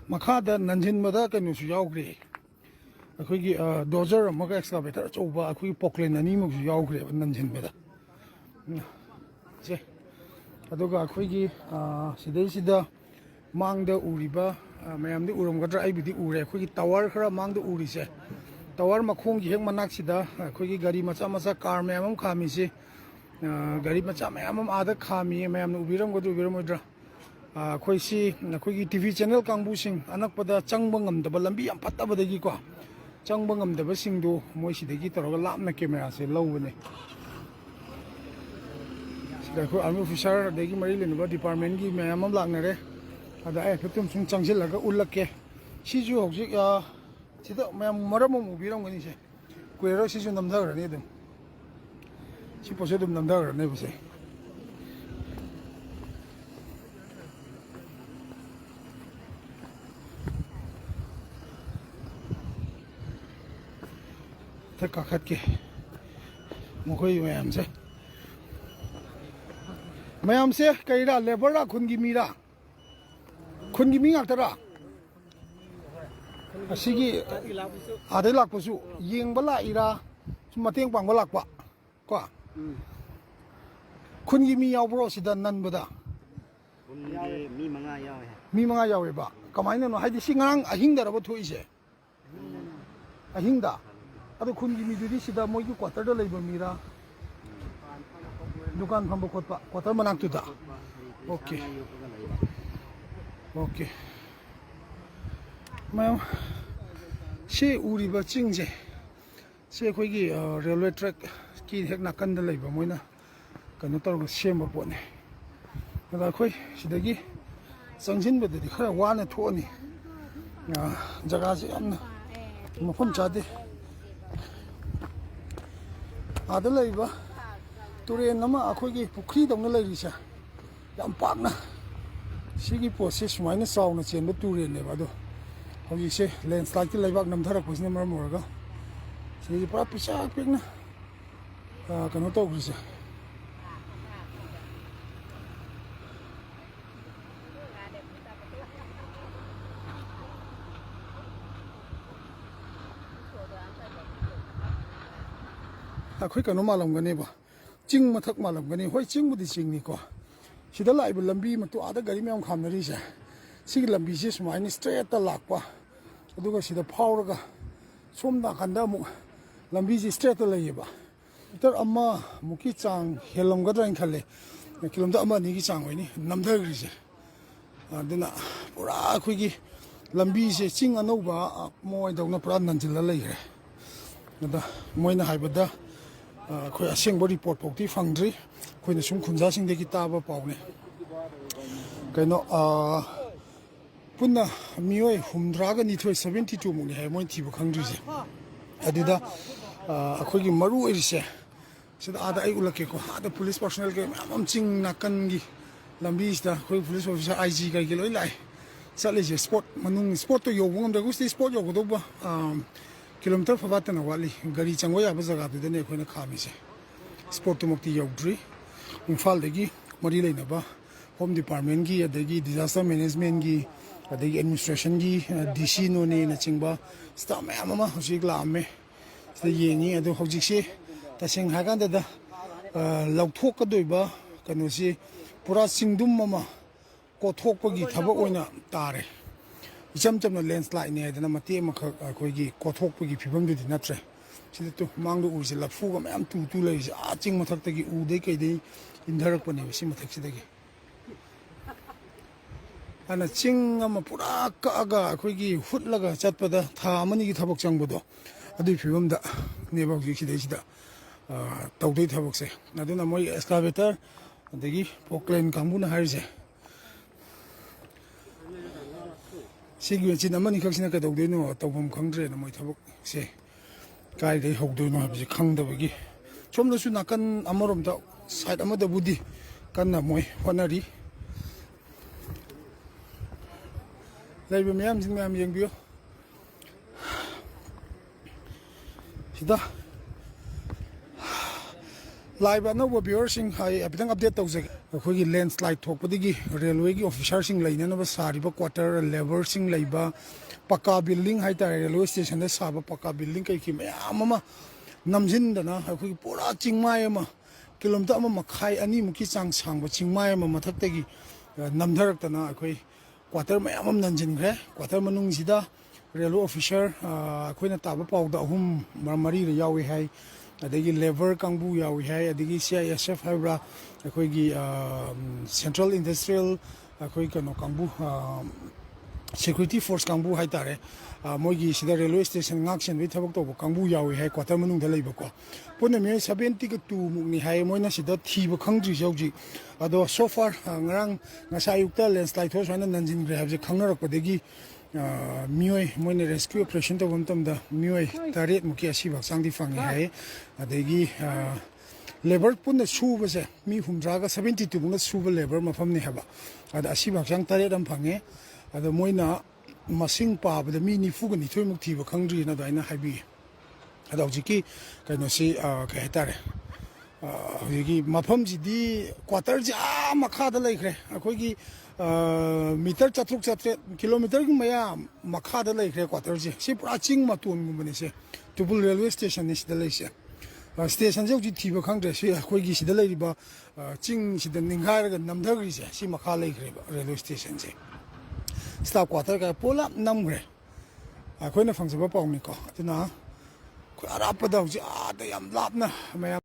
Makada Nanjinmada Kanusu Yaugri. Akwigi dozer Maka excavator over a quick pockling and emu Yaugri Nanjinmeda. Adoga Quigi Sidesida Mang the Uriba, Mam the Urumgadra Ibidi Ure, Quigi Tower Mang the Urise. Tower Makung Manaxida, Quigi Gari Machamasa car Mamam Kamisi, Gari Machamam other Kami, Mam Ubiram go to Viramudra. Quasi Quigi TV channel Kangbushing, Anakpada Changbangam, the Balambi and Patabadagiko. Changbangam, the Basing do Moishi the guitar of a lap camera, say low with it. I'm officer, the Marine Department, give me a Mamlanare. I put them some Changil like a Ulake. She's you, Maramo Mubiram when he said, Quero season them there, need them. She possessed them there, never say. Take a cat. Mokoy, ma'am, say. Mayam say, Kaira, Lebora, couldn't give me that. Couldn't give me after that. A Sigi Adelakusu, Ying Bala Ira, Mating Bangalakwa. Couldn't give me our brosida none but that. Me Manga Yawiba. Come on, I had sing a hinder about two is a hinder. I couldn't give me this, the more you quarter the labor mira. Dukan from Kota Manaktuda. Okay. Okay. Ma'am, she Uriba Chingje. Say Quigi railway track, key Heknakan the labor, Moina. Canotor with shame upon it. But I quay, she dagi. Sanjin with the 1 and 20. Jagazi and Mapunchadi. Other labor. Today, Nama Akogi Pukri on the Larisha. Young partner. Sigi possess minus sound and chamber to never. How you say, landslide Labak Namtara was never more ago. See the proper shark pigna. Cannot talk with you. A quick anomalum neighbor. Ching Matak Malam, when he white ching with the ching. She the live Lambi to other Garimam Camarisa. See Lambis mine straight at the Lakwa. Do see the power Sum Nakandamu Lambisi straight the labor. There are Ma Mukichang, Helonga and Kale, the Kilomdama Nigisang, Namdagris. Then Pura Quiggy Lambisi ching and over more don't know Pran until the later. The Moina Hybida. A single report of the foundry, when the Sum Kunzasing the guitar Paune. Cannot Puna Mue, whom Dragon it was 72 money, I went to countries. I did a quick Maru is said other Agulake, the police personnel game, I'm seeing Nakangi, Lambista, police officer IG Gagiloi. Salage sport, Manung sport to your woman, the Gusti sport your Godoba. Kilometer for Vatan Wali, Gari Changoya Bazaga to the neck when a camis. Sport to Mokti Yogdri, in Faldegi, Marila Naba, Home Department Gi, the Disaster Management Gi, the Administration Gi, DC Noney in a Chingba, Stamama, Ziglame, the Yeni, and the Hojishi, the Sing Haganda, Lautoka Duba, Kanusi, Pura Singdum Mama, Kotokogi Tabaoina, Tare. Sometimes the landslide near the Namatima Kogi, Kotoki, people did not try. She took Mango was a Lafugam and two ladies, arching Mataki Udeke in Darapani, Simataki. And a ching Amapura Kaga, Kogi, Footlaga, Chatpada, Tamani Tabok Chambodo. I do film that never Gishida Tauti Tabokse. I don't know my excavator, and they give Poklan Kambuna Harze. Sigurds in the money comes in a Cadino or Tobum country and my talk say, Guy, they hope do not have the Kang the Wiggy. From the Sunakan Amorum side Amada Woody, Kana Moy, Honari. They were Miams in Mam Young Bill. Sida Live, I know what you're saying. I have update those. ꯑꯩꯈꯣꯏꯒꯤ landslide ꯊꯣꯛꯄꯗꯒꯤ ꯔꯦꯜꯋꯦꯒꯤ ꯑꯣꯐꯤꯁꯥꯔꯁꯤꯡ ꯂꯩꯅꯅꯕ ꯁꯥꯔꯤꯕ quarter ꯂꯦꯕꯔꯁꯤꯡ ꯂꯩꯕ ꯄꯛꯀꯥ building ꯍꯥꯏꯇꯥꯔꯦ railway ꯁ꯭ꯇꯦꯁꯟꯗ ꯁꯥꯕ ꯄꯛꯀꯥ building ꯀꯩꯀꯩ ꯃꯌꯥꯝ ꯑꯃ ꯅꯝꯁꯤꯟꯗꯅ ꯑꯩꯈꯣꯏꯒꯤ ꯄꯨꯔꯥ ꯆꯤꯡꯃꯥꯏ ꯑꯃ ꯀꯤꯂꯣꯃꯤꯇꯔ 1.5 2ꯃꯨꯛꯀꯤ ꯆꯥꯡ ꯁꯥꯡꯕ ꯆꯤꯡꯃꯥꯏ ꯑꯃ ꯃꯊꯛꯇꯒꯤ ꯅꯝꯊꯔꯛꯇꯅ ꯑꯩꯈꯣꯏ ꯀ꯭ꯋꯥꯇꯔ ꯃꯌꯥꯝ ꯑꯃ ꯅꯟꯁꯤꯟꯈ꯭ꯔꯦ ꯀ꯭ꯋꯥꯇꯔ ꯃꯅꯨꯡꯁꯤꯗ ꯔꯦꯜꯋꯦ ꯑꯣꯐꯤꯁꯥꯔ ꯑꯩꯈꯣꯏꯅ ꯇꯥꯕ ꯄꯥꯎꯗ 3-4 ꯌꯥꯎꯏ ꯍꯥꯏ ꯑꯗꯒꯤ ꯂꯦꯕꯔ ꯀꯥꯡꯕꯨ ꯌꯥꯎꯏ ꯍꯥꯏ ꯑꯗꯒꯤ CISF ꯍꯥꯏꯕ꯭ꯔꯥ ꯑꯩꯈꯣꯏꯒꯤ ꯁꯦꯟꯇ꯭ꯔꯦꯜ ꯏꯟꯗꯁꯇ꯭ꯔꯤꯌꯦꯜ ꯑꯩꯈꯣꯏ ꯀꯩꯅꯣ ꯀꯥꯡꯕꯨ ꯁꯦꯀ꯭ꯌꯨꯔꯤꯇꯤ ꯐꯣꯔꯁ ꯀꯥꯡꯕꯨ ꯍꯥꯏꯇꯥꯔꯦ ꯃꯣꯏꯒꯤ ꯁꯤꯗ ꯔꯦꯜꯋꯦ ꯁ꯭ꯇꯦꯁꯟ ꯉꯥꯛ ꯁꯦꯟꯕꯒꯤ ꯊꯕꯛ ꯇꯧꯕ ꯀꯥꯡꯕꯨ ꯌꯥꯎꯏ ꯍꯥꯏ ꯀ꯭ꯋꯥꯇꯔ ꯃꯅꯨꯡꯗ ꯂꯩꯕꯀꯣ ꯄꯨꯟꯅ ꯃꯤꯑꯣꯏ 72 ꯃꯨꯛꯅꯤ ꯍꯥꯏ ꯃꯣꯏꯅ ꯁꯤꯗ ꯊꯤꯕ ꯈꯪꯗ꯭ꯔꯤꯁꯦ ꯍꯧꯖꯤꯛ ꯑꯗꯣ ꯁꯣ ꯐꯥꯔ ꯉꯁꯥꯏ ꯑꯌꯨꯛꯇ ꯂꯦꯟꯁ꯭ꯂꯥꯏꯠ ꯊꯣꯛꯑ ꯁꯨꯃꯥꯏꯅ ꯅꯟꯁꯤꯟꯈ꯭ꯔꯦ ꯍꯥꯏꯕꯁꯦ ꯈꯪꯅꯔꯛꯄꯗꯒꯤ ꯃꯤꯑꯣꯏ ꯃꯣꯏꯅ ꯔꯦꯁꯀ꯭ꯌꯨ ꯑꯣꯄꯔꯦꯁꯟ ꯇꯧꯕ ꯃꯇꯝꯗ ꯃꯤꯑꯣꯏ 9 ꯑꯁꯤꯕ ꯍꯛꯆꯥꯡꯗꯤ ꯐꯪꯉꯦ ꯍꯥꯏ ꯑꯗꯒꯤ ꯂꯦꯕꯔ ꯄꯨꯟꯅ ꯁꯨꯕꯁꯦ ꯃꯤ 72 ꯃꯨꯛꯅ ꯁꯨꯕ ꯂꯦꯕꯔ ꯃꯐꯝꯅꯤ ꯍꯥꯏꯕ ꯑꯗ ꯑꯁꯤꯕ ꯍꯛꯆꯥꯡ 9 ꯑꯃ ꯐꯪꯉꯦ ꯑꯗꯣ ꯃꯣꯏꯅ ꯃꯁꯤꯡ ꯄꯥꯕꯗ ꯃꯤ 42 ꯃꯨꯛ ꯊꯤꯕ ꯈꯪꯗ꯭ꯔꯤꯅ ꯑꯗꯨꯃꯥꯏꯅ ꯍꯥꯏꯕꯤꯌꯦ ꯑꯗꯣ ꯍꯧꯖꯤꯛꯀꯤ ꯀꯩꯅꯣꯁꯤ ꯀꯩ ꯍꯥꯏꯇꯥꯔꯦ ꯍꯧꯖꯤꯛꯀꯤ ꯃꯐꯝꯁꯤꯗꯤ ꯀ꯭ꯋꯥꯇꯔꯁꯦ ꯃꯈꯥꯗ ꯂꯩꯈ꯭ꯔꯦ ꯑꯩꯈꯣꯏꯒꯤ ꯃꯤꯇꯔ 700-800 ꯀꯤꯂꯣꯃꯤꯇꯔꯒꯤ ꯃꯌꯥ ꯃꯈꯥꯗ ꯂꯩꯈ꯭ꯔꯦ ꯀ꯭ꯋꯥꯇꯔꯁꯦ ꯁꯤ ꯄꯨꯔꯥ ꯆꯤꯡ ꯃꯇꯣꯟꯒꯨꯝꯕꯅꯤ ꯁꯦ ꯇꯨꯄꯨꯜ ꯔꯦꯜꯋꯦ ꯁ꯭ꯇꯦꯁꯟꯅꯤ ꯁꯤꯗ ꯂꯩꯁꯦ ꯁ꯭ꯇꯦꯁꯟꯁꯦ ꯍꯧꯖꯤꯛ ꯊꯤꯕ ꯈꯪꯗ꯭ꯔꯦ ꯁꯤ ꯑꯩꯈꯣꯏꯒꯤ ꯁꯤꯗ ꯂꯩꯔꯤꯕ ꯆꯤꯡꯁꯤꯗ ꯅꯤꯡꯈꯥꯏꯔꯒ ꯅꯝꯊꯈ꯭ꯔꯤꯁꯦ ꯁꯤ ꯃꯈꯥ ꯂꯩꯈ꯭ꯔꯦꯕ ꯔꯦꯜꯋꯦ ꯁ꯭ꯇꯦꯁꯟꯁꯦ ꯁ꯭ꯇꯥꯐ ꯀ꯭ꯋꯥꯇꯔ ꯀꯌꯥ ꯄꯨꯂꯞ ꯅꯝꯈ꯭ꯔꯦ ꯑꯩꯈꯣꯏꯅ ꯐꯪꯖꯕ ꯄꯥꯎꯅꯤꯀꯣ ꯑꯗꯨꯅ ꯑꯩꯈꯣꯏ ꯑꯔꯥꯞꯄꯗ ꯍꯧꯖꯤꯛ ꯌꯥꯝ ꯂꯥꯞꯅ ꯃꯌꯥꯝ